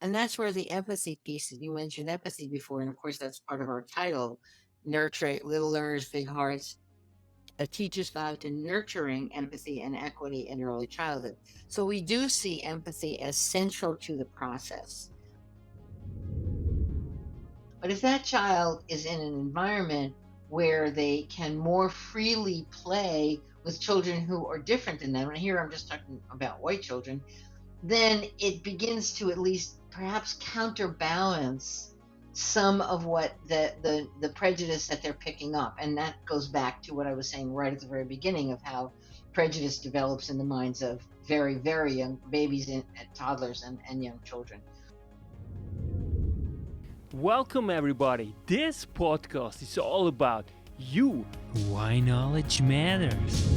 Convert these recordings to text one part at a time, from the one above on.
And that's where the empathy piece, you mentioned empathy before, and of course, that's part of our title, Nurture Little Learners, Big Hearts, a teacher's guide to nurturing empathy and equity in early childhood. So we do see empathy as central to the process. But if that child is in an environment where they can more freely play with children who are different than them, and here I'm just talking about white children, then it begins to at least perhaps counterbalance some of what the prejudice that they're picking up. And that goes back to what I was saying right at the very beginning of how prejudice develops in the minds of very, very young babies and toddlers and young children. Welcome, everybody. This podcast is all about you. Why knowledge matters.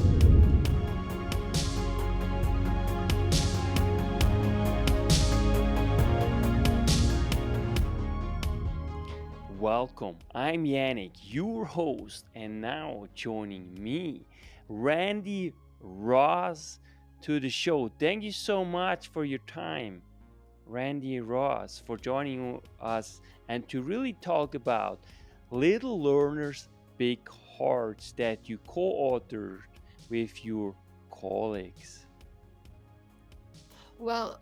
Welcome. I'm Yannick, your host, and now joining me, Randy Ross, to the show. Thank you so much for your time, Randy Ross, for joining us and to really talk about Little Learners, Big Hearts that you co-authored with your colleagues. Well,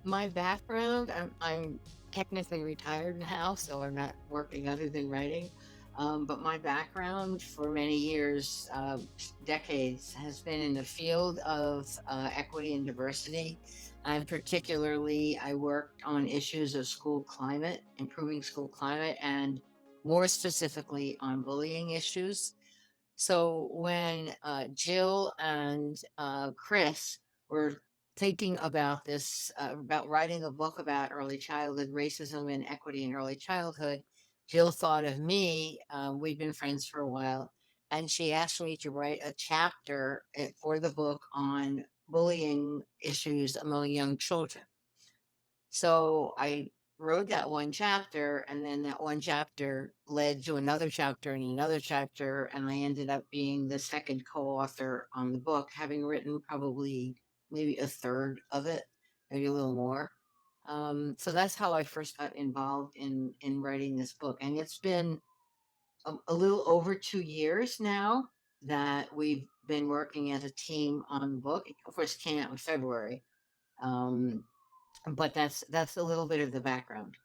my background, I'm technically retired now, so I'm not working other than writing. But my background for many years, decades, has been in the field of equity and diversity. And particularly, I worked on issues of school climate, improving school climate, and more specifically on bullying issues. So when Jill and Chris were thinking about this, about writing a book about early childhood racism and equity in early childhood, Jill thought of me. We'd been friends for a while, and she asked me to write a chapter for the book on bullying issues among young children. So I wrote that one chapter, and then that one chapter led to another chapter and another chapter, and I ended up being the second co-author on the book, having written probably maybe a third of it, maybe a little more. So that's how I first got involved in writing this book, and it's been a little over 2 years now that we've been working as a team on the book. It, of course, it came out in February. Um, but that's a little bit of the background.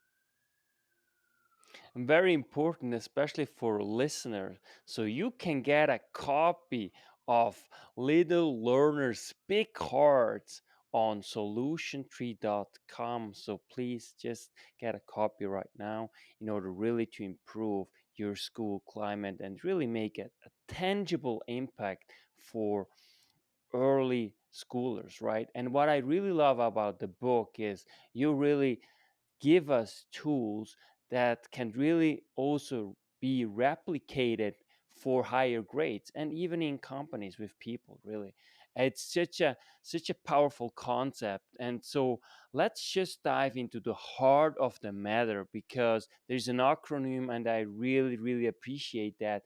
Very important, especially for listeners. So you can get a copy of Little Learners Big Hearts on solutiontree.com. So please just get a copy right now in order really to improve your school climate and really make it a tangible impact for early schoolers, right? And what I really love about the book is you really give us tools that can really also be replicated for higher grades and even in companies with people, really. It's such a powerful concept. And so let's just dive into the heart of the matter, because there's an acronym and I really appreciate that.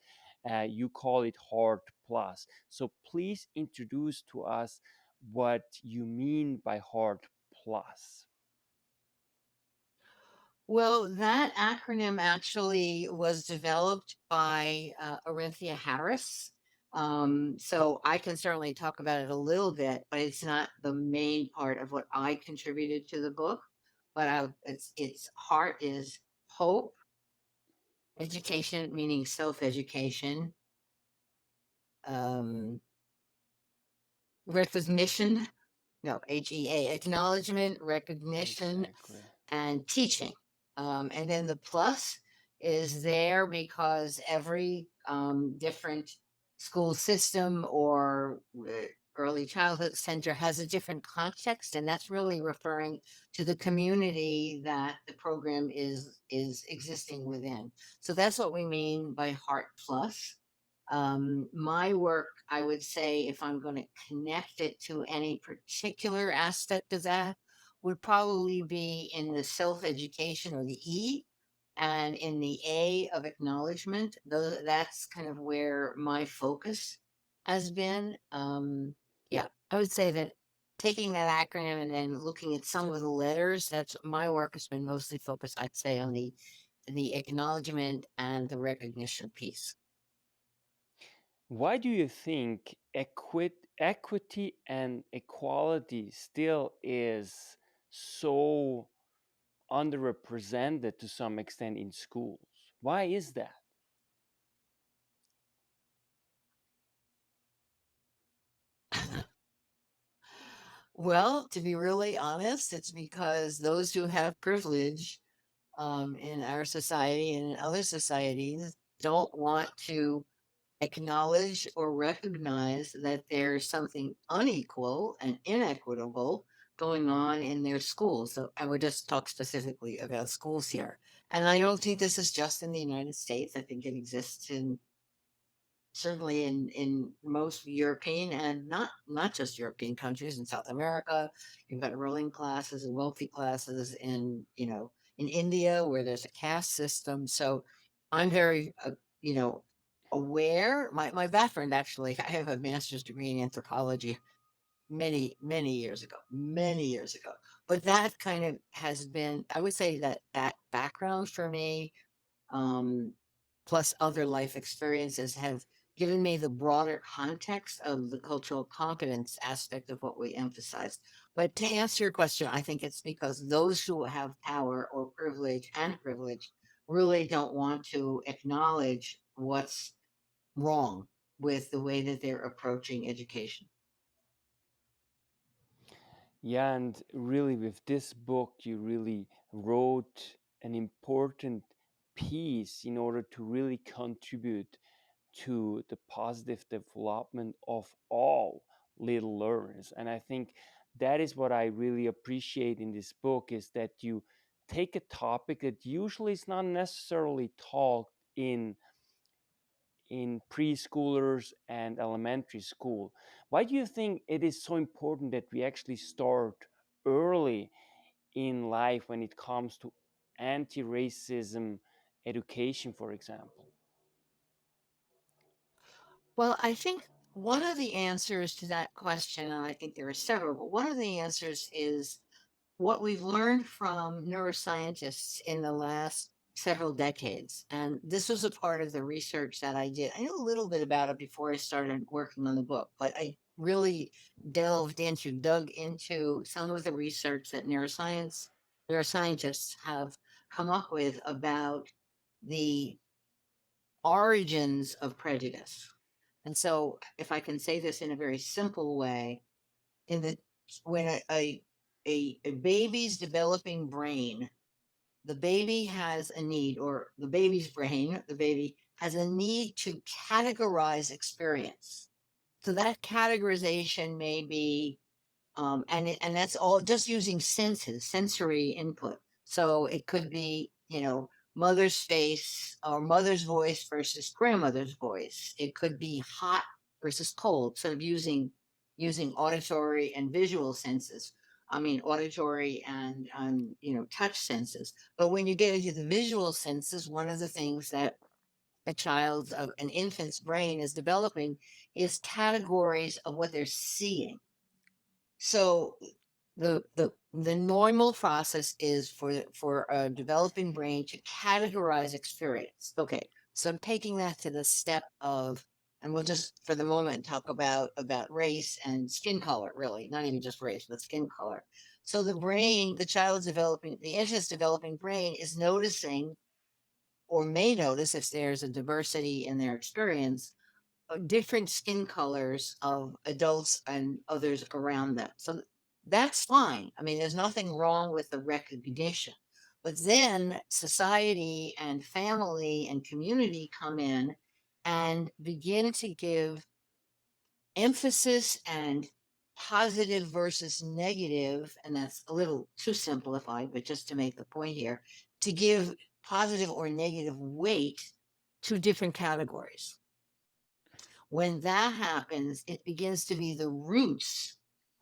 You call it Heart Plus. So please introduce to us what you mean by Heart Plus. Well, that acronym actually was developed by Orinthia Harris. So I can certainly talk about it a little bit, but it's not the main part of what I contributed to the book. But its heart is hope, education, meaning self-education, um, recognition, no, HEA, acknowledgement, recognition, Exactly. and teaching. And then the plus is there because every different school system or early childhood center has a different context, and that's really referring to the community that the program is existing within. So that's what we mean by Heart Plus. My work, I would say, if I'm going to connect it to any particular aspect of that, would probably be in the self education or the E and in the A of acknowledgement. That's kind of where my focus has been. Yeah, I would say that. taking that acronym and then looking at some of the letters, that's my work has been mostly focused, I'd say, on the acknowledgement and the recognition piece. Why do you think equity and equality still is so underrepresented to some extent in schools? Why is that? Well, to be really honest, it's because those who have privilege in our society and in other societies don't want to acknowledge or recognize that there's something unequal and inequitable going on in their schools. So I would just talk specifically about schools here. And I don't think this is just in the United States. I think it exists in certainly in most European and not just European countries in South America. You've got ruling classes and wealthy classes in in India where there's a caste system. So I'm very you know aware. My background actually, I have a master's degree in anthropology many years ago. But that kind of has been, I would say that that background for me um, plus other life experiences have given me the broader context of the cultural competence aspect of what we emphasize. But to answer your question, I think it's because those who have power or privilege really don't want to acknowledge what's wrong with the way that they're approaching education. Yeah, and really, with this book, you really wrote an important piece in order to really contribute to the positive development of all little learners. And I think that is what I really appreciate in this book is that you take a topic that usually is not necessarily taught in preschoolers and elementary school. Why do you think it is so important that we actually start early in life when it comes to anti-racism education, for example? Well, I think one of the answers to that question, and I think there are several, but one of the answers is what we've learned from neuroscientists in the last several decades. And this was a part of the research that I did. I knew a little bit about it before I started working on the book, but I really dug into some of the research that neuroscientists have come up with about the origins of prejudice. And so, if I can say this in a very simple way, in the when a baby's developing brain, the baby has a need, or the baby's brain, the baby has a need to categorize experience. So that categorization may be and that's all just using sensory input. So it could be, mother's face or mother's voice versus grandmother's voice. It could be hot versus cold. Sort of using auditory and visual senses. I mean, auditory and touch senses. But when you get into the visual senses, one of the things that an infant's brain is developing is categories of what they're seeing. So the normal process is for a developing brain to categorize experience. Okay, so I'm taking that to the step of, and we'll just for the moment talk about race and skin color, really, not even just race, but skin color. So the brain, the infant's developing brain is noticing or may notice if there's a diversity in their experience different skin colors of adults and others around them. So that's fine. I mean, there's nothing wrong with the recognition. But then society and family and community come in and begin to give emphasis and positive versus negative, and that's a little too simplified, but just to make the point here, to give positive or negative weight to different categories. When that happens, it begins to be the root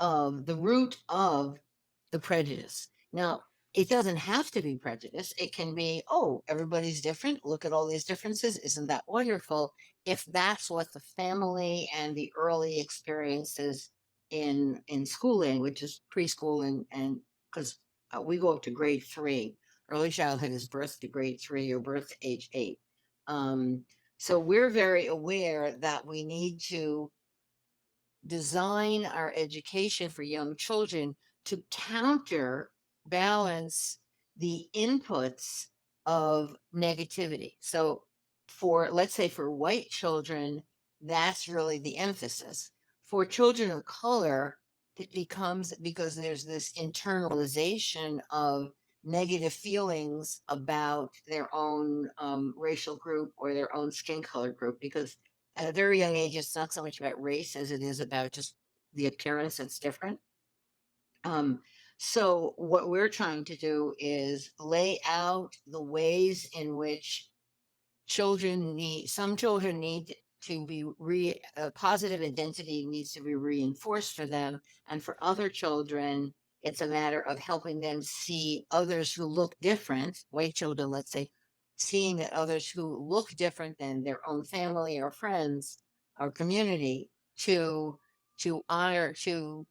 of the prejudice. Now, it doesn't have to be prejudice. It can be, oh, everybody's different. Look at all these differences. Isn't that wonderful? If that's what the family and the early experiences in schooling, which is preschool, and because we go up to grade 3. Early childhood is birth to grade 3 or birth to age 8. Um, so we're very aware that we need to design our education for young children to counterbalance the inputs of negativity. So, for let's say for white children, that's really the emphasis. For children of color, it becomes because there's this internalization of negative feelings about their own racial group or their own skin color group because at a very young age, it's not so much about race as it is about just the appearance that's different. Um, so what we're trying to do is lay out the ways in which some children need to be a positive identity needs to be reinforced for them, and for other children it's a matter of helping them see others who look different, white children let's say, seeing that others who look different than their own family or friends or community to honor to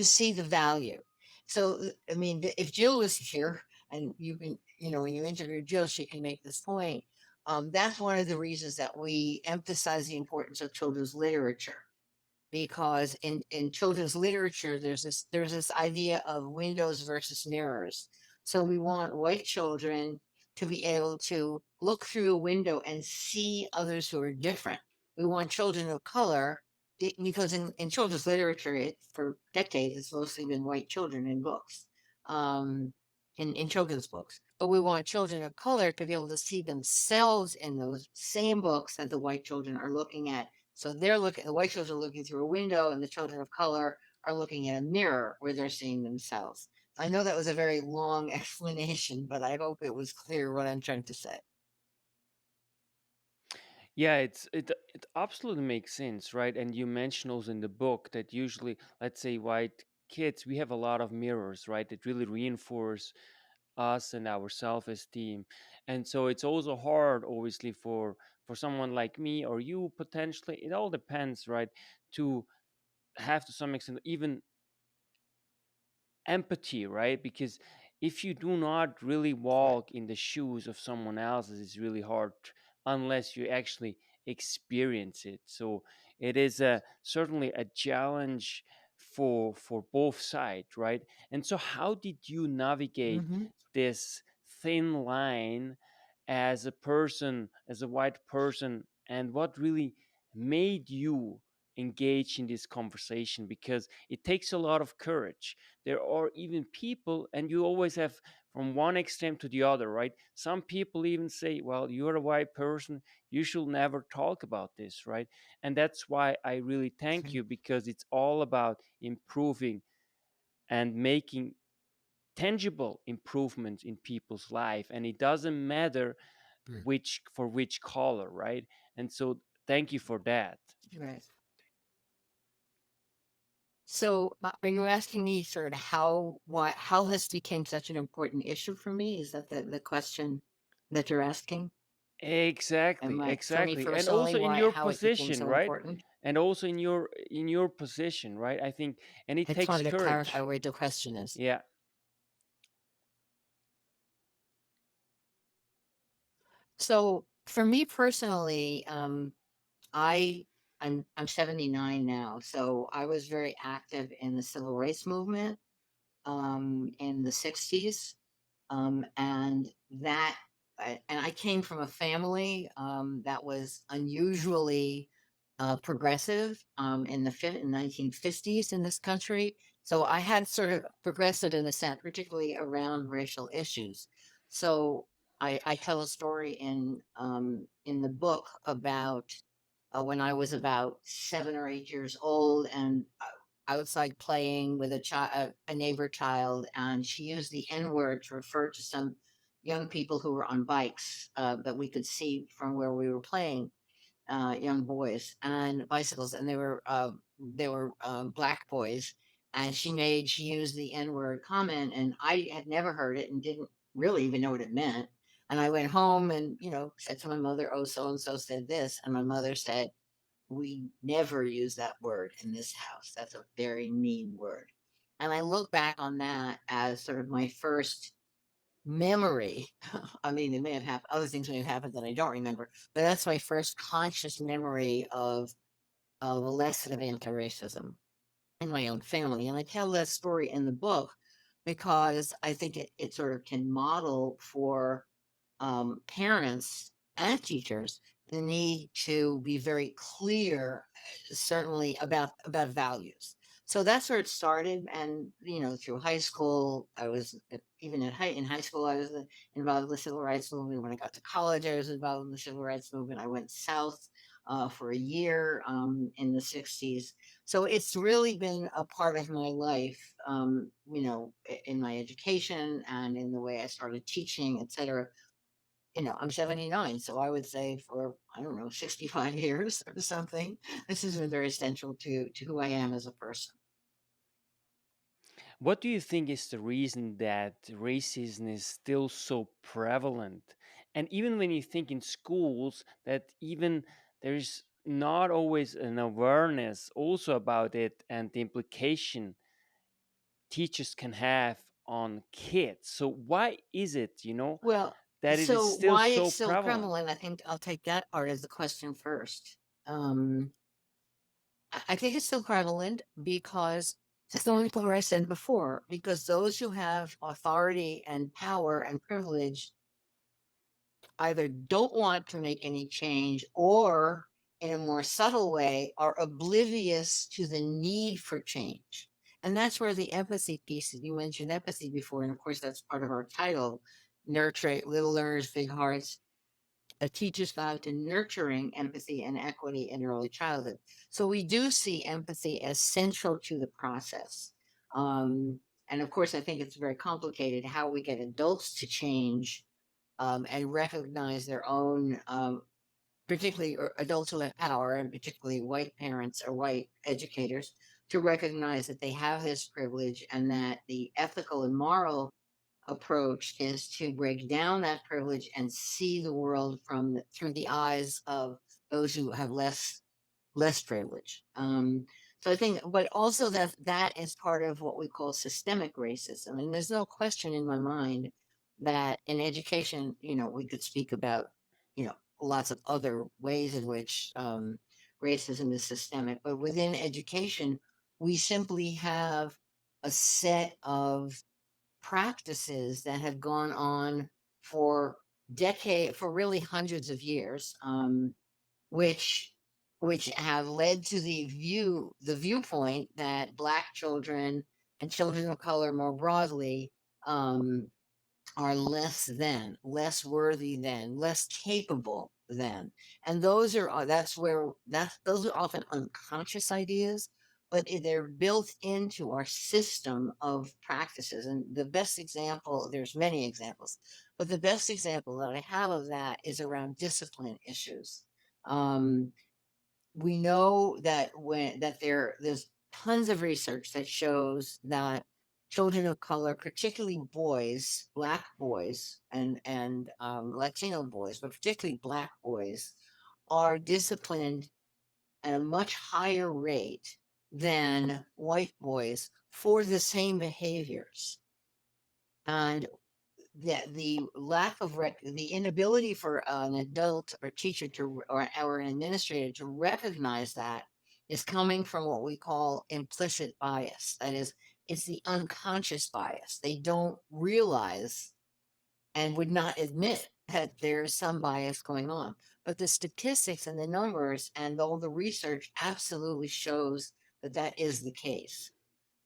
see the value. So I mean, if Jill was here, and you can, when you interview Jill, she can make this point. That's one of the reasons that we emphasize the importance of children's literature, because in children's literature there's this idea of windows versus mirrors. So we want white children to be able to look through a window and see others who are different. We want children of color because in children's literature for decades it's mostly been white children in books, um, in children's books. But we want children of color to be able to see themselves in those same books that the white children are looking at. So the white children are looking through a window, and the children of color are looking in a mirror where they're seeing themselves. I know that was a very long explanation, but I hope it was clear what I'm trying to say. Yeah, it absolutely makes sense, right? And you mention also in the book that usually, let's say, white kids, we have a lot of mirrors, right? That really reinforce us and our self-esteem. And so it's also hard, obviously, for someone like me or you potentially. It all depends, right? To have to some extent even empathy, right? Because if you do not really Right. walk in the shoes of someone else's, it's really hard unless you actually experience it. So it is certainly a challenge for both sides, right? And so how did you navigate Mm-hmm. this thin line as a person, as a white person, and what really made you engage in this conversation? Because it takes a lot of courage. There are even people, and you always have from one extreme to the other, right? Some people even say, well, you're a white person, you should never talk about this, right? And that's why I really thank you, because it's all about improving and making tangible improvements in people's life, and it doesn't matter which color, right? And so thank you for that. Right. So, are you asking me sort of how this became such an important issue for me? Is that the question that you're asking? Exactly, For me exactly. And personally, also in why your how it became position, so right? important? And also in your position, right? I think, and it I just takes wanted to clarify courage. where the question is. Yeah. So, for me personally, I I'm 79 now, so I was very active in the civil rights movement in the 60s. And I came from a family that was unusually progressive in 1950s in this country. So I had sort of progressive in a sense, particularly around racial issues. So I tell a story in the book about when I was about 7 or 8 years old, and outside playing with a neighbor child, and she used the N word to refer to some young people who were on bikes that we could see from where we were playing, young boys and bicycles, and they were black boys. And she used the N word comment, and I had never heard it and didn't really even know what it meant. And I went home and said to my mother, "Oh, so and so said this," and my mother said, we never use that word in this house. That's a very mean word. And I look back on that as sort of my first memory. I mean, it may have happened, other things may have happened that I don't remember, but that's my first conscious memory of a lesson of anti-racism in my own family. And I tell that story in the book because I think it sort of can model for parents and teachers the need to be very clear, certainly about values. So that's where it started, and through high school, I was even in high school, I was involved in the civil rights movement. When I got to college, I was involved in the civil rights movement. I went south for a year in the '60s. So it's really been a part of my life, in my education and in the way I started teaching, etc. I'm 79, so I would say for, I don't know, 65 years or something, this has been very essential to who I am as a person. What do you think is the reason that racism is still so prevalent? And even when you think in schools, that even there's not always an awareness also about it and the implication teachers can have on kids. So why is it, Well, that it is so still why so it's so prevalent? prevalent, I think I'll take that part as the question first. Um, I think it's so prevalent because it's the only where I said before, because those who have authority and power and privilege either don't want to make any change or, in a more subtle way, are oblivious to the need for change. And that's where the empathy piece, you mentioned empathy before, and of course, that's part of our title, Nurture Little Learners, Big Hearts, a teacher's guide to nurturing empathy and equity in early childhood. So we do see empathy as central to the process. Um, and of course, I think it's very complicated how we get adults to change and recognize their own, particularly adults who have power, and particularly white parents or white educators, to recognize that they have this privilege and that the ethical and moral approach is to break down that privilege and see the world through the eyes of those who have less privilege. So I think, but also that is part of what we call systemic racism. And there's no question in my mind that in education, we could speak about, lots of other ways in which racism is systemic. But within education, we simply have a set of practices that have gone on for for really hundreds of years, which have led to the viewpoint that Black children and children of color more broadly um, are less than, less worthy than, less capable than. And those are often unconscious ideas, but they're built into our system of practices. And the best example, there's many examples, but the best example that I have of that is around discipline issues. Um, we know that there's tons of research that shows that children of color, particularly boys, Black boys, and Latino boys, but particularly Black boys, are disciplined at a much higher rate than white boys for the same behaviors. And that the the inability for an adult or teacher or an administrator to recognize that is coming from what we call implicit bias. That is, it's the unconscious bias. They don't realize and would not admit that there's some bias going on. But the statistics and the numbers and all the research absolutely shows that that is the case.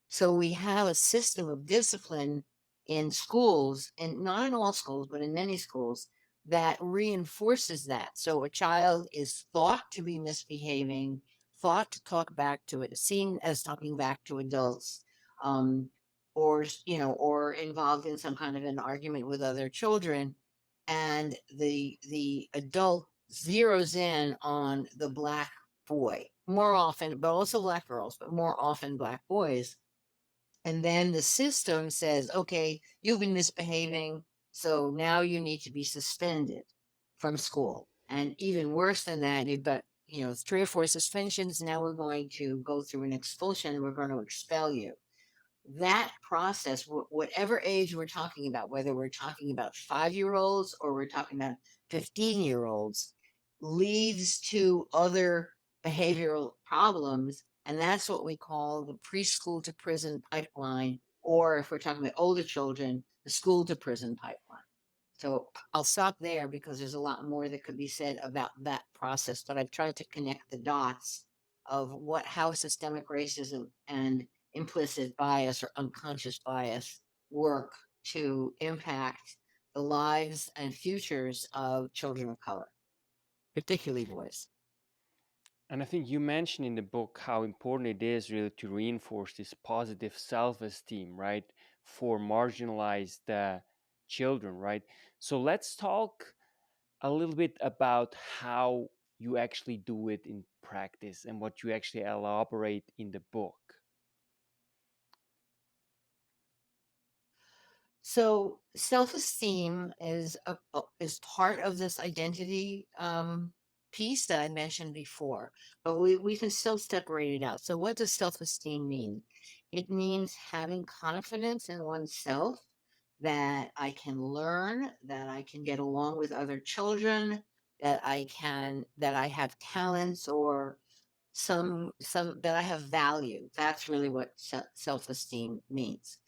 So we have a system of discipline in schools, and not in all schools, but in many schools, that reinforces that. So a child is thought to be misbehaving, thought to talk back to it, seen as talking back to adults, um, or involved in some kind of an argument with other children, and the adult zeroes in on the Black boy more often, but also Black girls, but more often Black boys, and then the system says, okay, you've been misbehaving. So now you need to be suspended from school. And even worse than that, three or four suspensions. Now we're going to go through an expulsion and we're going to expel you. That process, whatever age we're talking about, whether we're talking about 5 year olds or we're talking about 15-year olds, leads to other behavioral problems. And that's what we call the preschool to prison pipeline, or if we're talking about older children, the school to prison pipeline. So I'll stop there because there's a lot more that could be said about that process, but I've tried to connect the dots of how systemic racism and implicit bias or unconscious bias work to impact the lives and futures of children of color, particularly boys. And I think you mentioned in the book how important it is really to reinforce this positive self esteem, right, for marginalized children, right? So let's talk a little bit about how you actually do it in practice and what you actually elaborate in the book. So self-esteem is part of this identity piece that I mentioned before, but we can still separate it out. So what does self-esteem mean? It means having confidence in oneself, that I can learn, that I can get along with other children, that I have talents or some that I have value. That's really what self-esteem means.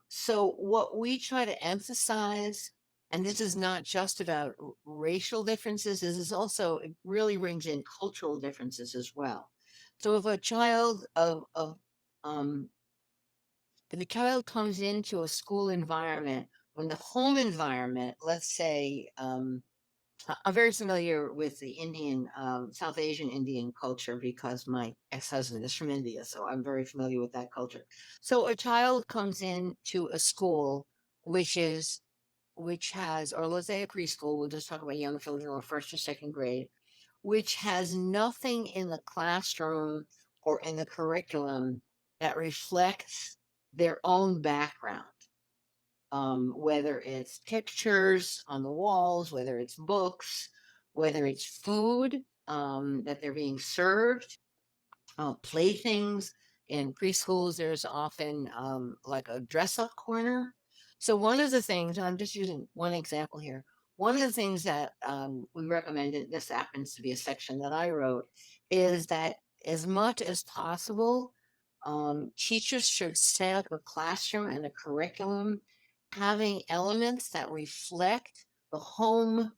So what we try to emphasize, and this is not just about racial differences, this is also, it really brings in cultural differences as well. So um, if a child comes into a school environment, when the home environment, let's say, I'm very familiar with the Indian, South Asian Indian culture because my ex-husband is from India, so I'm very familiar with that culture. So a child comes into a school which is which has, or let's say a preschool, we'll just talk about young children or first or second grade, which has nothing in the classroom or in the curriculum that reflects their own background, whether it's pictures on the walls, whether it's books, whether it's food that they're being served, playthings. In preschools, there's often like a dress up corner. So, one of the things, I'm just using one example here, one of the things that we recommended, this happens to be a section that I wrote, is that as much as possible, teachers should set up a classroom and a curriculum having elements that reflect the home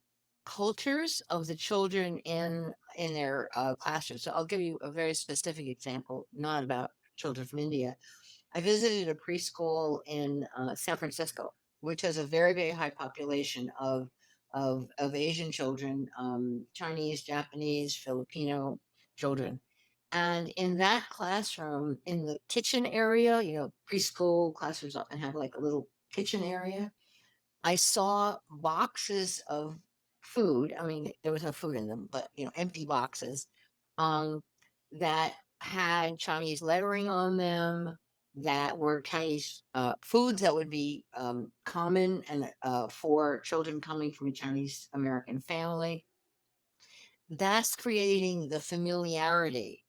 cultures of the children in their classroom. So I'll give you a very specific example, not about children from India. I visited a preschool in San Francisco, which has a very, very high population of Asian children, Chinese, Japanese, Filipino children. And in that classroom, in the kitchen area, preschool classrooms often have like a little kitchen area. I saw boxes of food. I mean, there was no food in them, but empty boxes um, that had Chinese lettering on them, that were Chinese foods that would be common and for children coming from a Chinese American family. That's creating the familiarity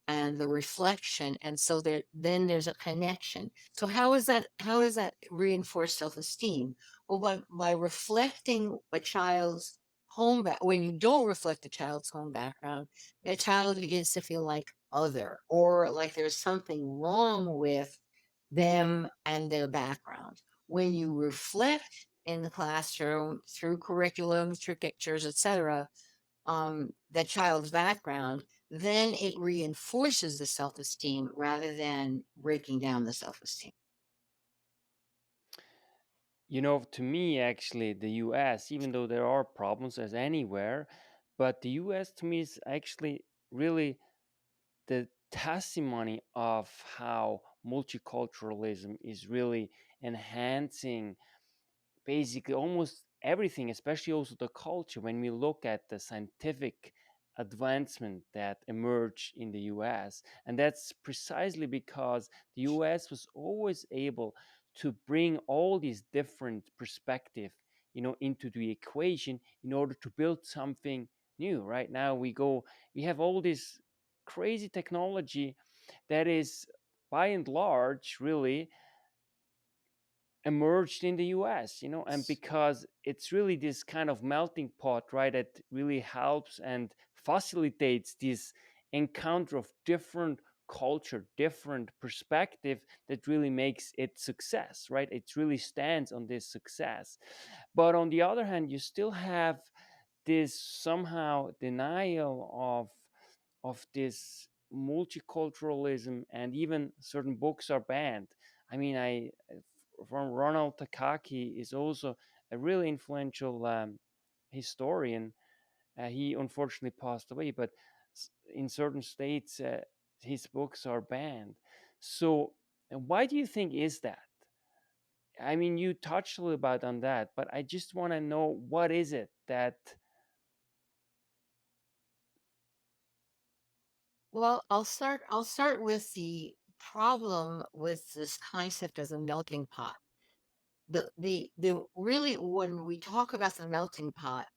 and the reflection, and so then there's a connection. So how does that reinforce self-esteem? Well, by reflecting a child's when you don't reflect a child's home background, the child begins to feel like other, or like there's something wrong with them and their background. When you reflect in the classroom through curriculum, through pictures, etc., that child's background, then it reinforces the self-esteem rather than breaking down the self-esteem. To me, actually, the US, even though there are problems as anywhere, but the US to me is actually really the testimony of how multiculturalism is really enhancing basically almost everything, especially also the culture. When we look at the scientific advancement that emerged in the US, and that's precisely because the US was always able to bring all these different perspectives into the equation in order to build something new. Right now we have all this crazy technology that is by and large really emerged in the US, and because it's really this kind of melting pot, right, that really helps and facilitates this encounter of different culture, different perspective, that really makes it success, right? It really stands on this success. But on the other hand, you still have this somehow denial of this multiculturalism, and even certain books are banned. I mean, I from Ronald Takaki is also a really influential historian. He unfortunately passed away, but in certain states, his books are banned. So, why do you think is that? I mean, you touched a little bit on that, but I just want to know what is it that Well, I'll start with the problem with this concept of the melting pot. The really, when we talk about the melting pot,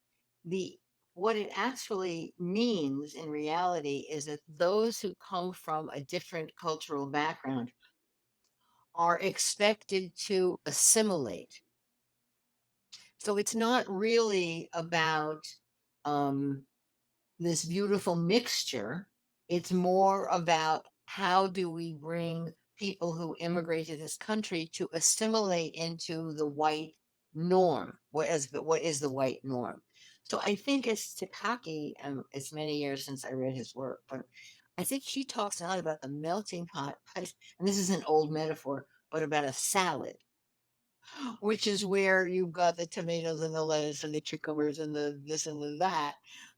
the what it actually means in reality is that those who come from a different cultural background are expected to assimilate. So it's not really about um, this beautiful mixture. It's more about how do we bring people who immigrate to this country to assimilate into the white norm. What is the white norm? So I think it's Takaki, it's many years since I read his work, but I think she talks a lot about the melting pot, and this is an old metaphor, but about a salad, which is where you've got the tomatoes and the lettuce and the cucumbers and the this and the that,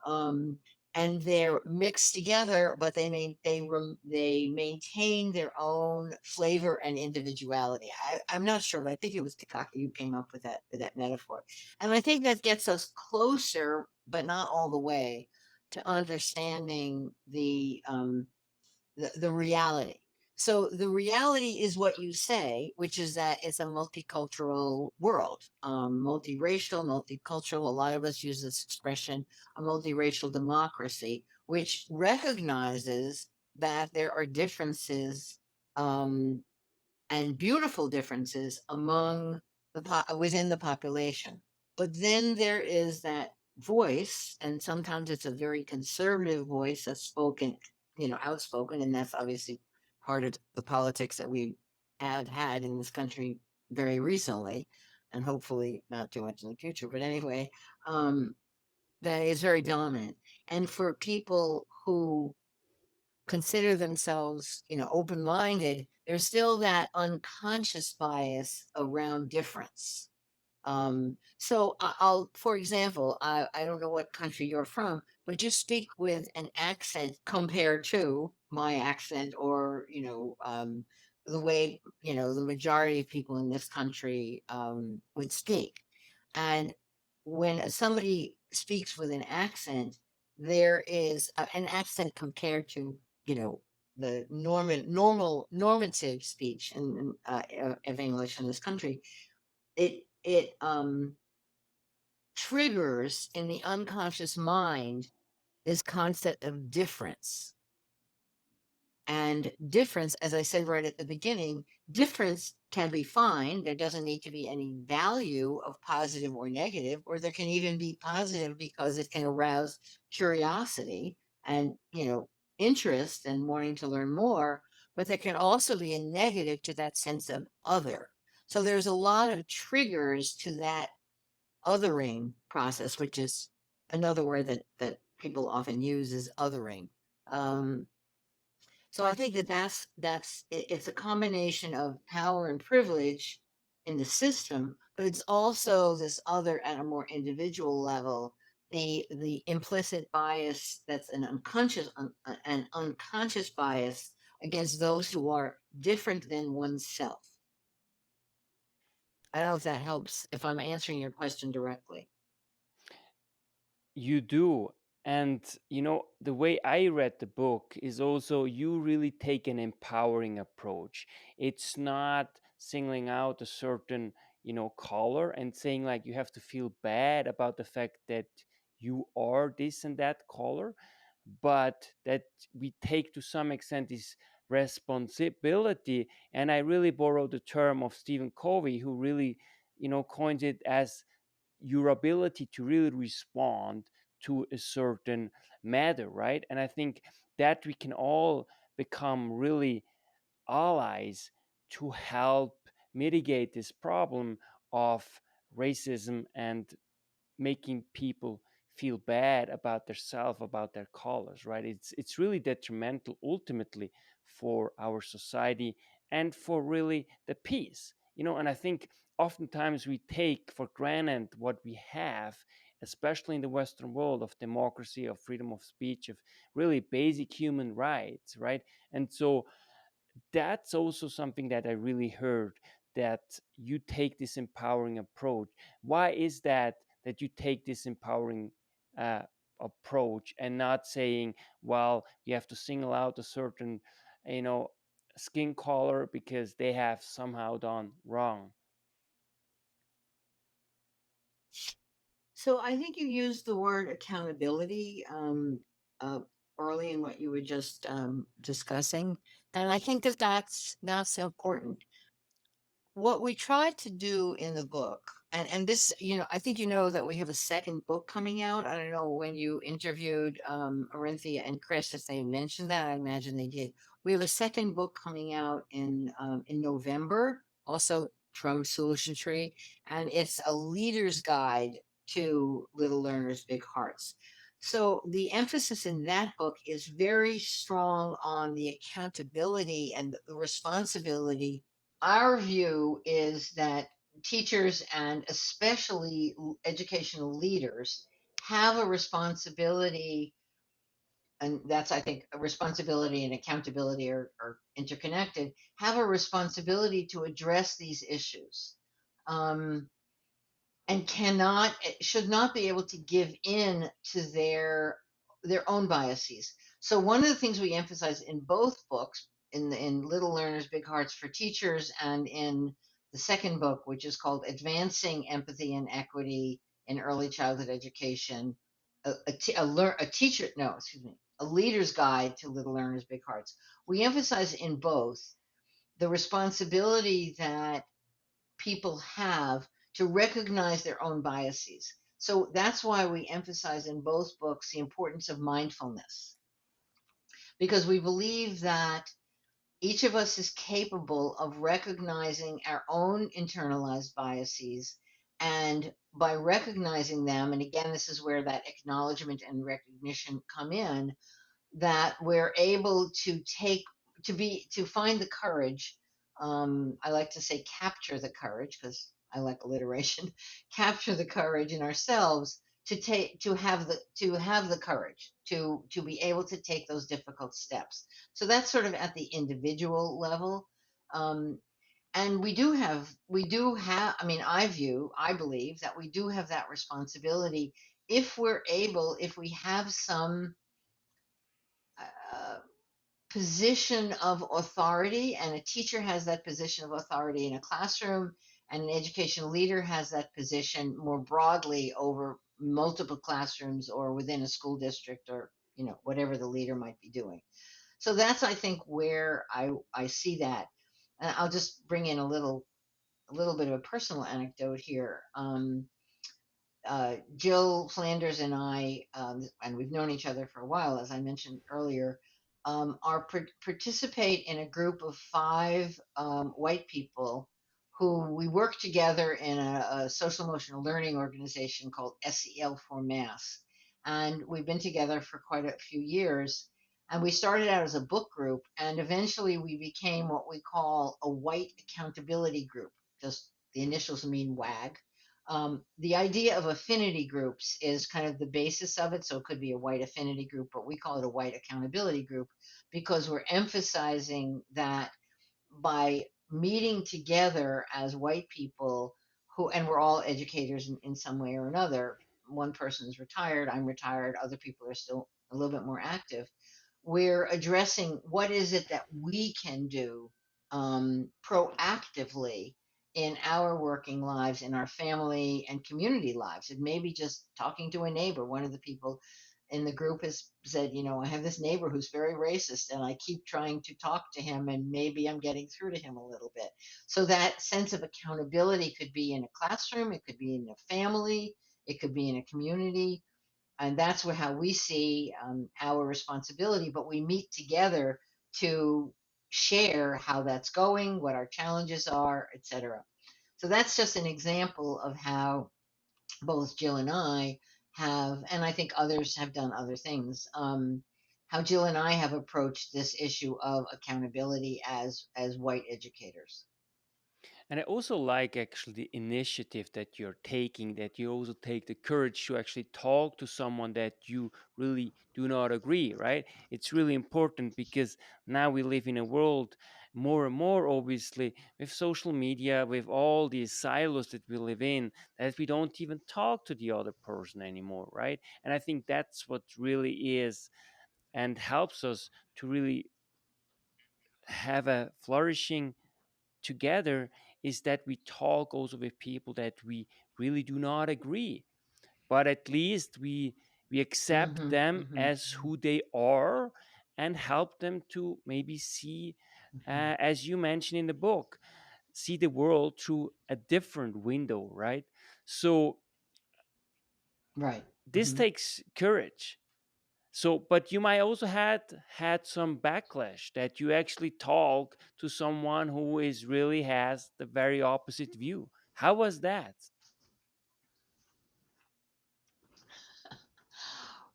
um, and they're mixed together, but they maintain their own flavor and individuality. I'm not sure, but I think it was Takaki who came up with that metaphor, and I think that gets us closer, but not all the way, to understanding the reality. So the reality is what you say, which is that it's a multicultural world, multiracial, multicultural. A lot of us use this expression, a multiracial democracy, which recognizes that there are differences, um, and beautiful differences among within the population. But then there is that voice, and sometimes it's a very conservative voice that's spoken, outspoken, and that's obviously part of the politics that we have had in this country very recently, and hopefully not too much in the future. But anyway, um, that is very dominant. And for people who consider themselves, open minded, there's still that unconscious bias around difference. So I'll, for example, I don't know what country you're from, but just speak with an accent compared to my accent, or, the way, the majority of people in this country would speak. And when somebody speaks with an accent, there is an accent compared to, you know, the normative speech of English in this country. It triggers in the unconscious mind this concept of difference. And difference, as I said right at the beginning, difference can be fine. There doesn't need to be any value of positive or negative, or there can even be positive because it can arouse curiosity and, interest and wanting to learn more. But there can also be a negative to that sense of other. So there's a lot of triggers to that othering process, which is another word that people often use is othering. Um, so I think it's a combination of power and privilege in the system, but it's also this other at a more individual level, the implicit bias that's an unconscious bias against those who are different than oneself. I don't know if that helps, if I'm answering your question directly. you do. And the way I read the book is also you really take an empowering approach. It's not singling out a certain color and saying like you have to feel bad about the fact that you are this and that color, but that we take to some extent this responsibility. And I really borrow the term of Stephen Covey, who really, coined it as your ability to really respond to a certain matter, right? And I think that we can all become really allies to help mitigate this problem of racism and making people feel bad about themselves, about their colors, right? It's really detrimental ultimately for our society and for really the peace, and I think oftentimes we take for granted what we have, especially in the Western world, of democracy, of freedom of speech, of really basic human rights, right? And so that's also something that I really heard, that you take this empowering approach. Why is that you take this empowering uh, approach and not saying, well, you have to single out a certain, you know, skin color because they have somehow done wrong? So I think you used the word accountability uh, early in what you were just discussing, and I think that that's important. What we tried to do in the book, and this, I think that we have a second book coming out. I don't know when you interviewed Orinthia and Chris if they mentioned that. I imagine they did. We have a second book coming out in November, also from Solution Tree, and it's a leader's guide to Little Learners Big Hearts. So the emphasis in that book is very strong on the accountability and the responsibility. Our view is that teachers and especially educational leaders have a responsibility, and that's, I think, a responsibility and accountability are interconnected, have a responsibility to address these issues. Um, and should not be able to give in to their own biases. So one of the things we emphasize in both books, in Little Learners Big Hearts for Teachers, and in the second book, which is called Advancing Empathy and Equity in Early Childhood Education, a teacher, no, excuse me, a leader's guide to Little Learners Big Hearts. We emphasize in both the responsibility that people have to recognize their own biases. So that's why we emphasize in both books the importance of mindfulness, because we believe that each of us is capable of recognizing our own internalized biases. And by recognizing them, and again, this is where that acknowledgement and recognition come in, that we're able to find the courage. I like to say capture the courage because I like alliteration. Capture the courage in ourselves to have the courage to be able to take those difficult steps. So that's sort of at the individual level. Um, and we do have, I mean, I believe that we do have that responsibility if we have some uh, position of authority, and a teacher has that position of authority in a classroom, and an educational leader has that position more broadly over multiple classrooms or within a school district, or whatever the leader might be doing. So that's, I think, where I see that. And I'll just bring in a little bit of a personal anecdote here. Jill Flanders and I, and we've known each other for a while, as I mentioned earlier, participate in a group of five white people who we work together in a social emotional learning organization called SEL for Mass. And we've been together for quite a few years. And we started out as a book group, and eventually we became what we call a white accountability group. Just the initials mean WAG. The idea of affinity groups is kind of the basis of it. So it could be a white affinity group, but we call it a white accountability group because we're emphasizing that by meeting together as white people and we're all educators in some way or another. One person is retired, I'm retired, other people are still a little bit more active. We're addressing what is it that we can do proactively in our working lives, in our family and community lives. It may be just talking to a neighbor. One of the people in the group has said, I have this neighbor who's very racist, and I keep trying to talk to him, and maybe I'm getting through to him a little bit. So that sense of accountability could be in a classroom, it could be in a family, it could be in a community, and that's where how we see our responsibility. But we meet together to share how that's going, what our challenges are, etc. So that's just an example of how both Jill and I have, and I think others have done other things. How Jill and I have approached this issue of accountability as white educators. And I also like actually the initiative that you're taking, that you also take the courage to actually talk to someone that you really do not agree, right? It's really important because now we live in a world more and more, obviously, with social media, with all these silos that we live in, that we don't even talk to the other person anymore, right? And I think that's what really is and helps us to really have a flourishing together is that we talk also with people that we really do not agree, but at least we accept Mm-hmm, them mm-hmm, as who they are and help them to maybe see, mm-hmm. as you mentioned in the book, see the world through a different window, right? So Right. this Mm-hmm. takes courage. So, but you might also had some backlash that you actually talk to someone who is really has the very opposite view. How was that?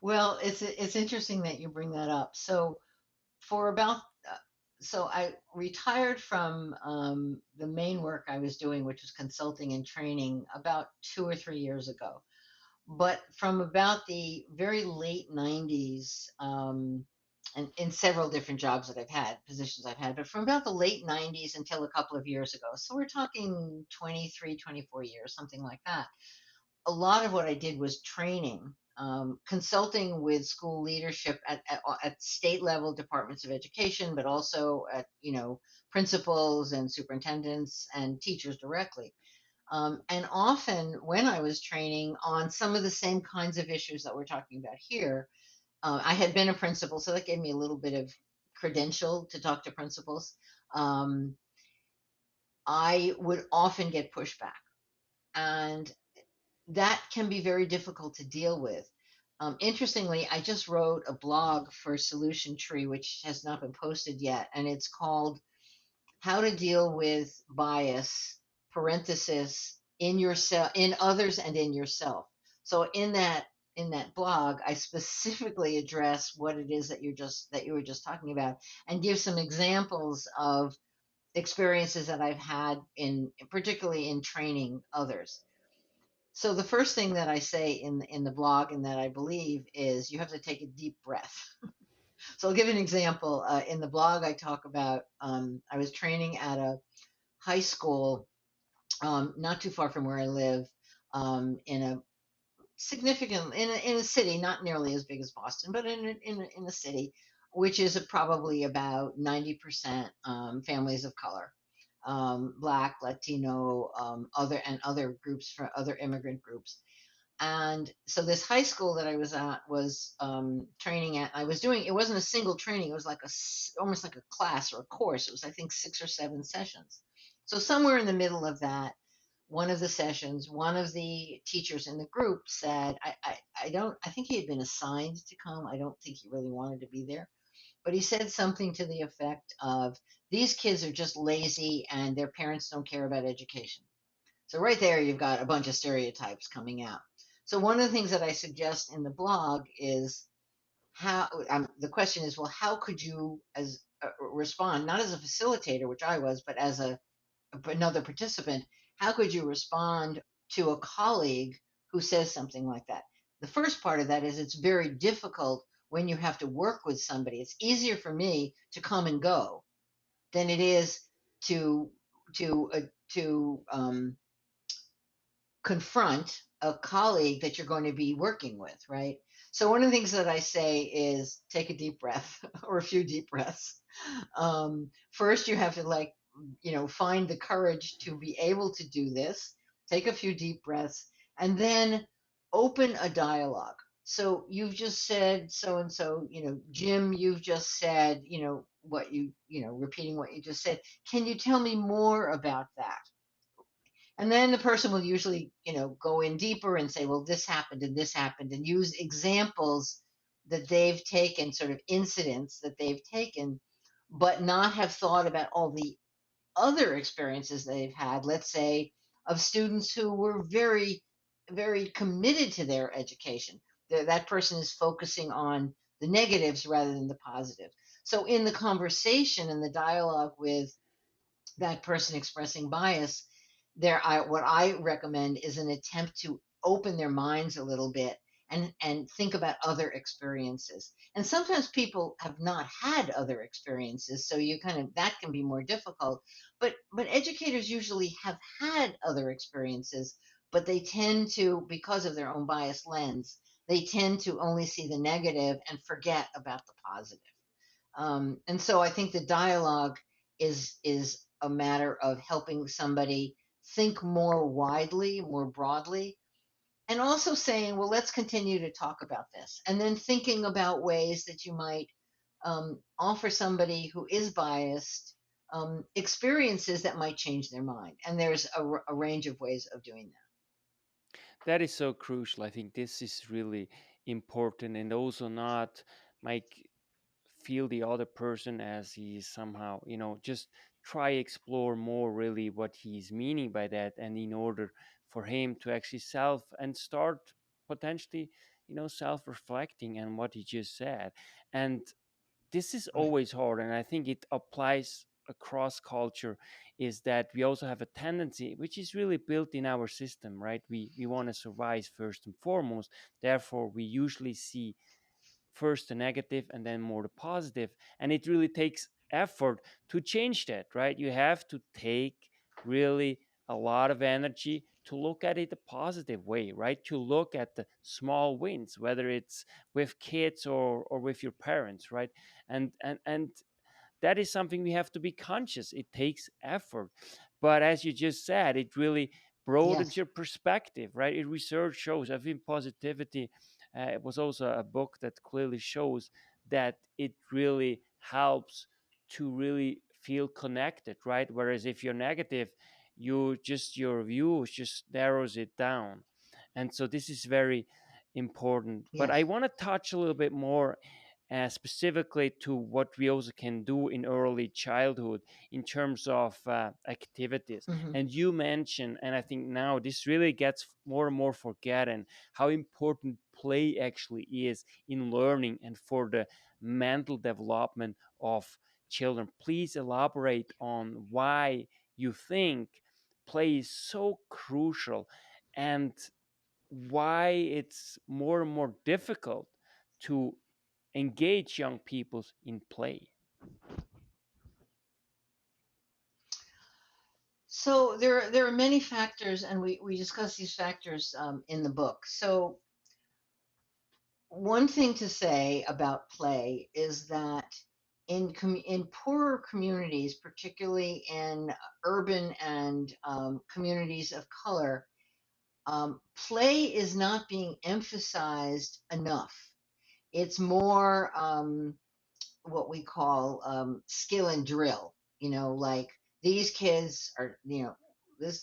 Well, it's interesting that you bring that up. So for about so I retired from the main work I was doing, which was consulting and training, about 2 or 3 years ago. But from about the very late 90s, and in several different jobs that I've had, positions I've had, but from about the late 90s until a couple of years ago. So we're talking 23, 24 years, something like that. A lot of what I did was training, consulting with school leadership at state level departments of education, but also at, principals and superintendents and teachers directly. And often when I was training on some of the same kinds of issues that we're talking about here, I had been a principal, so that gave me a little bit of credential to talk to principals. Um, I would often get pushback, and that can be very difficult to deal with. Interestingly, I just wrote a blog for Solution Tree, which has not been posted yet, and it's called "How to Deal with Bias (parenthesis) in yourself, in others, and in yourself." So in that blog, I specifically address what it is that you were just talking about, and give some examples of experiences that I've had in particularly in training others. So the first thing that I say in the blog and that I believe is you have to take a deep breath. So I'll give an example. In the blog, I talk about I was training at a high school not too far from where I live, in a significant in a city not nearly as big as Boston, but in a city which is probably about 90% families of color, Black, Latino, other groups for other immigrant groups. And so this high school that I was at was training at. I was doing. It wasn't a single training. It was like almost like a class or a course. It was, I think, 6 or 7 sessions. So somewhere in the middle of that, one of the sessions, one of the teachers in the group said, I don't. I think he had been assigned to come. I don't think he really wanted to be there. But he said something to the effect of, "These kids are just lazy, and their parents don't care about education." So right there, you've got a bunch of stereotypes coming out. So one of the things that I suggest in the blog is how the question is, well, how could you as respond, not as a facilitator, which I was, but as another participant, how could you respond to a colleague who says something like that? The first part of that is it's very difficult when you have to work with somebody. It's easier for me to come and go than it is to to confront a colleague that you're going to be working with, right? So one of the things that I say is take a deep breath or a few deep breaths. First, you have to like find the courage to be able to do this, take a few deep breaths, and then open a dialogue. So you've just said so and so, Jim, you've just said, what repeating what you just said. Can you tell me more about that? And then the person will usually, go in deeper and say, well, this happened, and use examples that they've taken, sort of incidents that they've taken, but not have thought about all the other experiences they've had, let's say, of students who were very, very committed to their education. That person is focusing on the negatives rather than the positive. So, in the conversation and the dialogue with that person expressing bias, what I recommend is an attempt to open their minds a little bit and think about other experiences. And sometimes people have not had other experiences, so you kind of that can be more difficult. But educators usually have had other experiences, but they tend to, because of their own bias lens, they tend to only see the negative and forget about the positive. And so I think the dialogue is a matter of helping somebody think more widely, more broadly, and also saying, well, let's continue to talk about this, and then thinking about ways that you might offer somebody who is biased experiences that might change their mind. And there's a range of ways of doing that. That is so crucial. I think this is really important, and also not like feel the other person as he somehow, just try explore more really what he's meaning by that, and in order for him to actually self and start potentially, self-reflecting on what he just said. And this is Right. always hard, and I think it applies across culture, is that we also have a tendency, which is really built in our system, right? We want to survive first and foremost. Therefore we usually see first the negative and then more the positive, and it really takes effort to change that, right? You have to take really a lot of energy to look at it a positive way, right? To look at the small wins, whether it's with kids or with your parents, right? And that is something we have to be conscious. It takes effort. But as you just said, it really broadens Yes. your perspective, right? Research shows, I think positivity, it was also a book that clearly shows that it really helps to really feel connected, right? Whereas if you're negative, your view just narrows it down. And so this is very important. But I Yes. want to touch a little bit more specifically to what we also can do in early childhood in terms of activities. Hmm. And you mentioned, and I think now this really gets more and more forgotten, how important play actually is in learning and for the mental development of children. Please elaborate on why you think play is so crucial, and why it's more and more difficult to engage young people in play. So there are many factors, and we discuss these factors in the book. So one thing to say about play is that in poorer communities, particularly in urban and communities of color, play is not being emphasized enough. It's more what we call skill and drill. Like these kids are,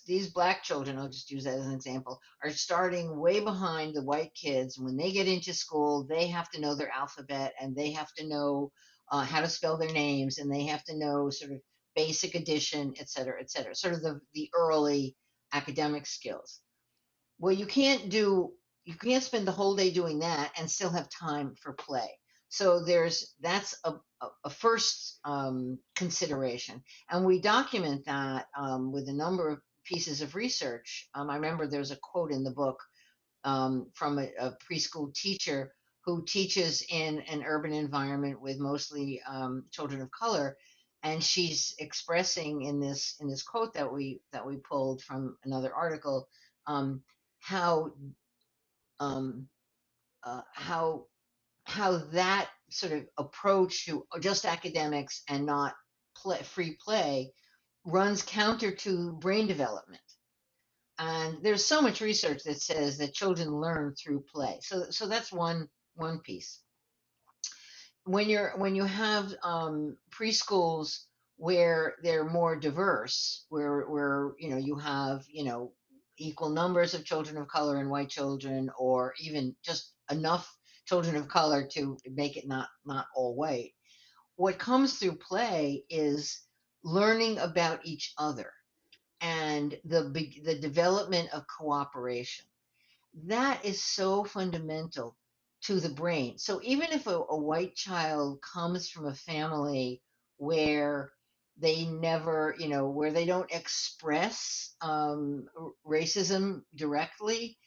these black children, I'll just use that as an example, are starting way behind the white kids. And when they get into school, they have to know their alphabet, and they have to know how to spell their names, and they have to know sort of basic addition, et cetera, et cetera, sort of the early academic skills. Well, you can't spend the whole day doing that and still have time for play. So that's a first consideration, and we document that with a number of pieces of research. I remember there's a quote in the book from a preschool teacher who teaches in an urban environment with mostly children of color, and she's expressing in this quote that we pulled from another article, um, how um, how that sort of approach to just academics and not free play runs counter to brain development. And there's so much research that says that children learn through play. So that's one piece. When you have preschools where they're more diverse, where you have equal numbers of children of color and white children, or even just enough children of color to make it not all white. What comes through play is learning about each other and the development of cooperation. That is so fundamental to the brain. So even if a white child comes from a family where they never, where they don't express racism directly,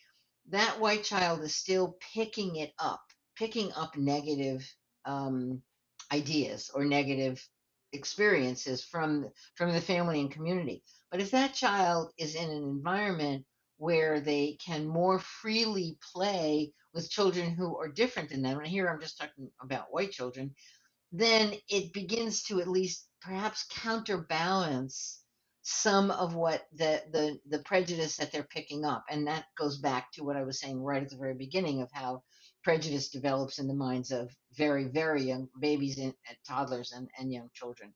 that white child is still picking up negative um, ideas or negative experiences from the family and community. But if that child is in an environment where they can more freely play with children who are different than them, and here I'm just talking about white children, then it begins to at least perhaps counterbalance some of what the prejudice that they're picking up. And that goes back to what I was saying right at the very beginning of how prejudice develops in the minds of very, very young babies and toddlers and young children.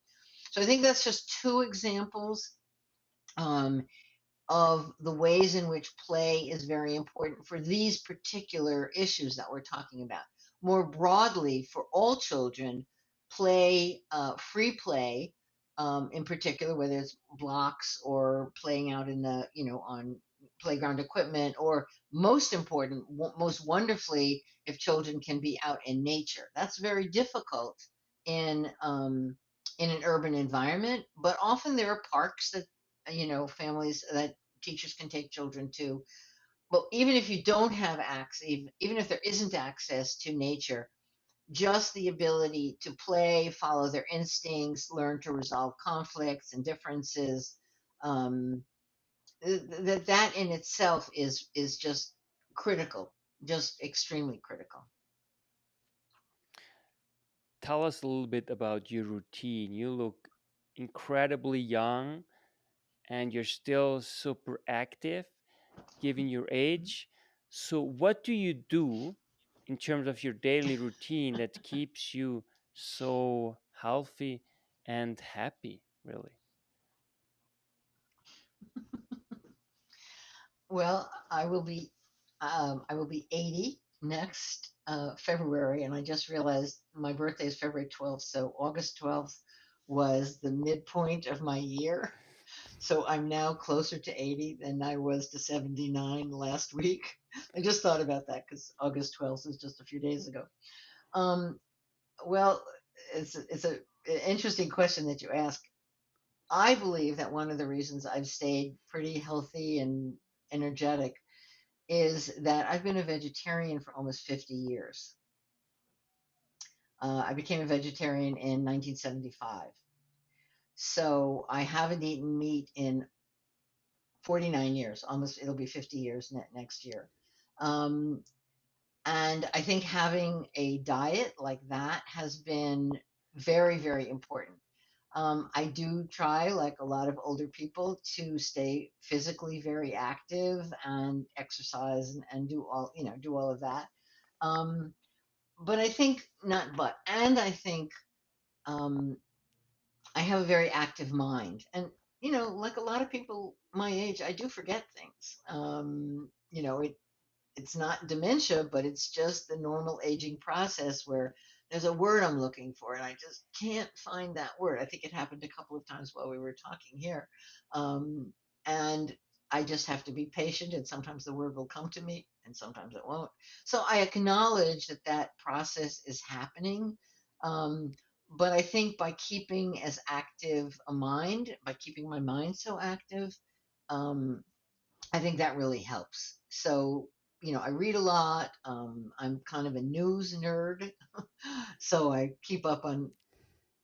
So I think that's just two examples. Um, of the ways in which play is very important for these particular issues that we're talking about. More broadly, for all children, free play, in particular, whether it's blocks or playing out in on playground equipment, or most important, most wonderfully, if children can be out in nature. That's very difficult in um, in an urban environment, but often there are parks that families that teachers can take children to. But even if you don't have access, even if there isn't access to nature, just the ability to play, follow their instincts, learn to resolve conflicts and differences, um, that in itself is just critical, just extremely critical. Tell us a little bit about your routine. You look incredibly young and you're still super active given your age. So, what do you do in terms of your daily routine that keeps you so healthy and happy, really? Well, I will be 80 next February, and I just realized my birthday is February 12th, so August 12th was the midpoint of my year. So I'm now closer to 80 than I was to 79 last week. I just thought about that because August 12th is just a few days ago. Um, well, it's an interesting question that you ask. I believe that one of the reasons I've stayed pretty healthy and energetic is that I've been a vegetarian for almost 50 years. I became a vegetarian in 1975. So I haven't eaten meat in 49 years. Almost, it'll be 50 years next year. Um, and I think having a diet like that has been very, very important. I do try, like a lot of older people, to stay physically very active and exercise and do all of that. Um, but I think not but and I think um, I have a very active mind, and like a lot of people my age, I do forget things. It's not dementia, but it's just the normal aging process where there's a word I'm looking for and I just can't find that word. I think it happened a couple of times while we were talking here. Um, and I just have to be patient, and sometimes the word will come to me and sometimes it won't. So I acknowledge that that process is happening. Um, but I think by keeping as active a mind, by keeping my mind so active, um, I think that really helps. So, I read a lot. I'm kind of a news nerd, so I keep up on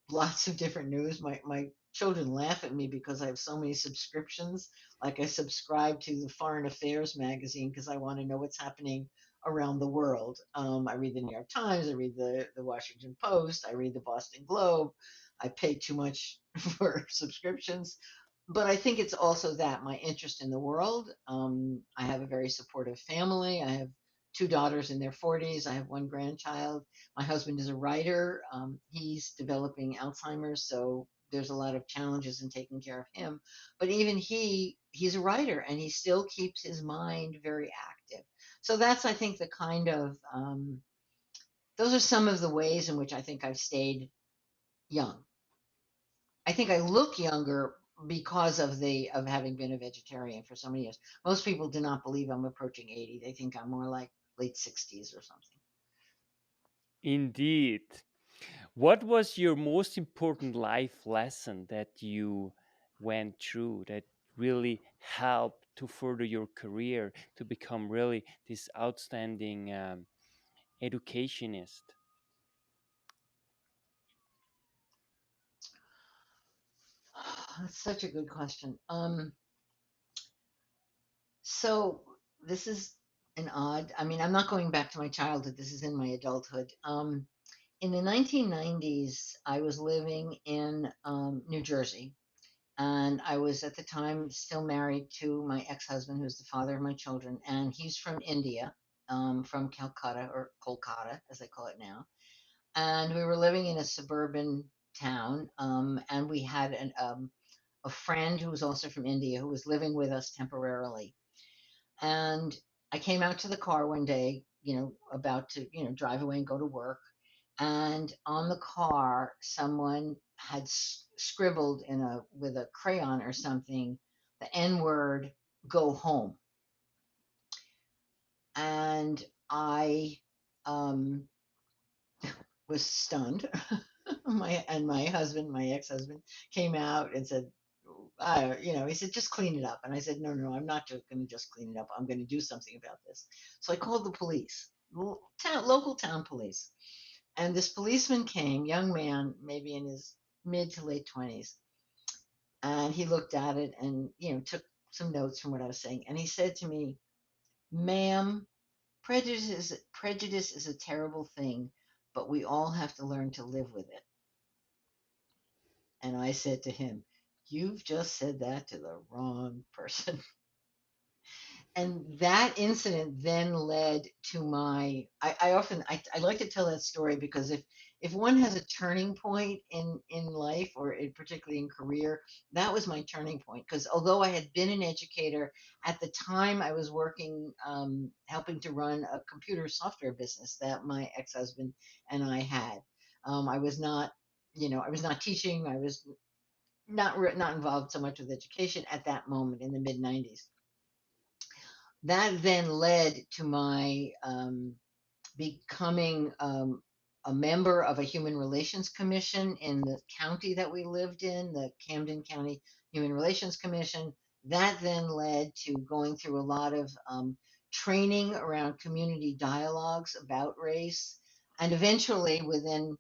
lots of different news. My children laugh at me because I have so many subscriptions. Like I subscribe to the Foreign Affairs magazine because I want to know what's happening around the world. I read the New York Times. I read the Washington Post. I read the Boston Globe. I pay too much for subscriptions. but I think it's also that my interest in the world. I have a very supportive family. I have two daughters in their 40s. I have one grandchild. My husband is a writer. He's developing Alzheimer's, so there's a lot of challenges in taking care of him. But even he's a writer, and he still keeps his mind very active. So that's, I think, the kind of those are some of the ways in which I think I've stayed young. I think I look younger because of having been a vegetarian for so many years. Most people do not believe I'm approaching 80. They think I'm more like late 60s or something. Indeed. What was your most important life lesson that you went through that really helped to further your career to become really this outstanding educationist? That's such a good question. So this is an odd. I mean, I'm not going back to my childhood. This is in my adulthood. In the 1990s, I was living in New Jersey, and I was at the time still married to my ex-husband, who's the father of my children, and he's from India, from Calcutta or Kolkata, as they call it now. And we were living in a suburban town, and we had a friend who was also from India who was living with us temporarily. And I came out to the car one day, about to, drive away and go to work. And on the car, someone had scribbled with a crayon or something, the N word, go home. And I um, was stunned. My husband, my ex-husband, came out and said, he said, just clean it up. And I said, no, no, I'm not just going to just clean it up. I'm going to do something about this. So I called the police, local town police. And this policeman came, young man, maybe in his mid to late 20s. And he looked at it and, took some notes from what I was saying. And he said to me, ma'am, prejudice is a terrible thing, but we all have to learn to live with it. And I said to him, you've just said that to the wrong person. And that incident then led to I like to tell that story because if one has a turning point in life or particularly in career, that was my turning point. Because although I had been an educator at the time, I was working, helping to run a computer software business that my ex-husband and I had. I was not, I was not teaching. I was not involved so much with education at that moment in the mid 90s. That then led to my becoming a member of a human relations commission in the county that we lived in, the Camden County Human Relations Commission. That then led to going through a lot of training around community dialogues about race. And eventually, within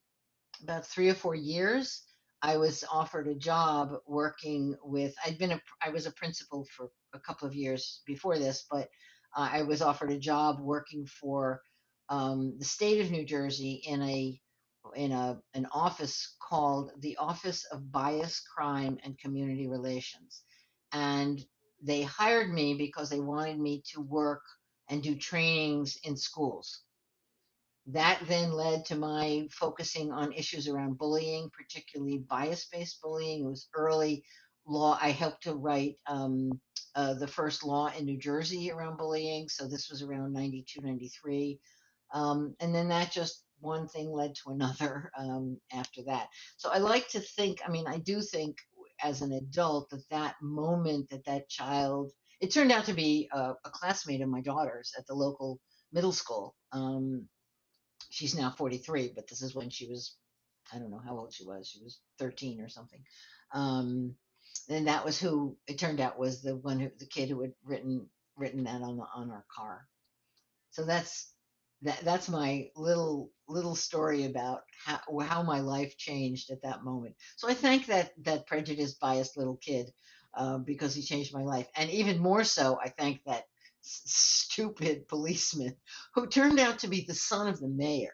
about 3 or 4 years, I was offered a job working with. I was a principal for a couple of years before this, but I was offered a job working for the state of New Jersey in an office called the Office of Bias, Crime, and Community Relations, and they hired me because they wanted me to work and do trainings in schools. That then led to my focusing on issues around bullying, particularly bias-based bullying. It was early law. I helped to write the first law in New Jersey around bullying. So this was around 92, 93. And then that just one thing led to another after that. So I like to think, I mean, I do think as an adult that moment that child, it turned out to be a classmate of my daughter's at the local middle school. She's now 43, but this is when she was, I don't know how old she was. She was 13 or something. Um, and that was who it turned out was the kid who had written that on our car. So that's my little story about how my life changed at that moment. So I thank that prejudiced, biased little kid because he changed my life, and even more so, I thank that stupid policeman who turned out to be the son of the mayor.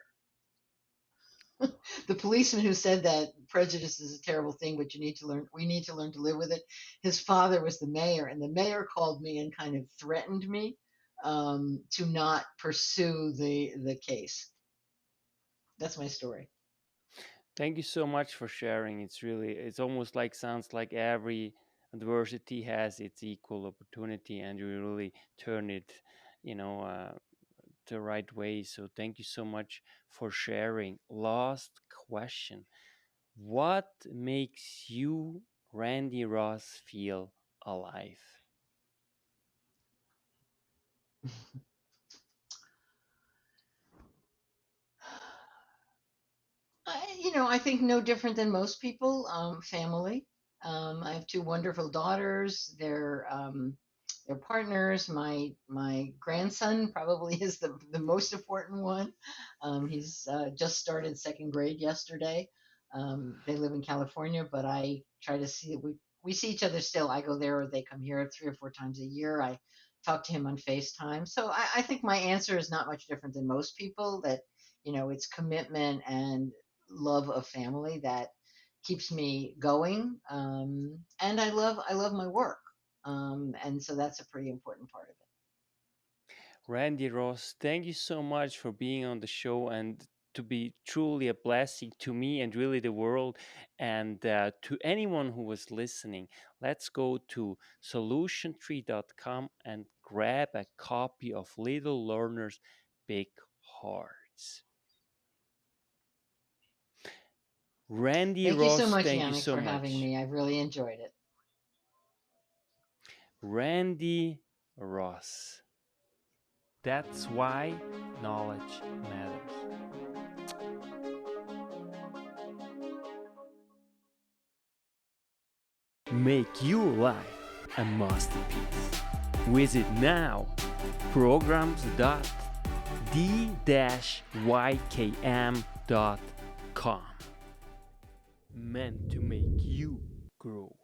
The policeman who said that prejudice is a terrible thing, but we need to learn to live with it. His father was the mayor, and the mayor called me and kind of threatened me to not pursue the case. That's my story. Thank you so much for sharing. It's almost like sounds like every adversity has its equal opportunity, and you really turn it, you know, the right way. So thank you so much for sharing. Last question: what makes you, Randy Ross, feel alive? I think no different than most people. Family. I have two wonderful daughters. They're partners. My grandson probably is the most important one. He's just started second grade yesterday. They live in California, but I try to see we see each other still. I go there, or they come here 3 or 4 times a year. I talk to him on FaceTime. So I think my answer is not much different than most people. That it's commitment and love of family that keeps me going. And I love my work. And so that's a pretty important part of it. Randy Ross, thank you so much for being on the show and to be truly a blessing to me and really the world. And to anyone who was listening, let's go to solutiontree.com and grab a copy of Little Learners, Big Hearts. Randy Thank you so Ross, much, thank you Yannick, so for having much. me. I've really enjoyed it. Randy Ross. That's why knowledge matters. Make your life a masterpiece. Visit now programs.d-ykm.com. Meant to make you grow.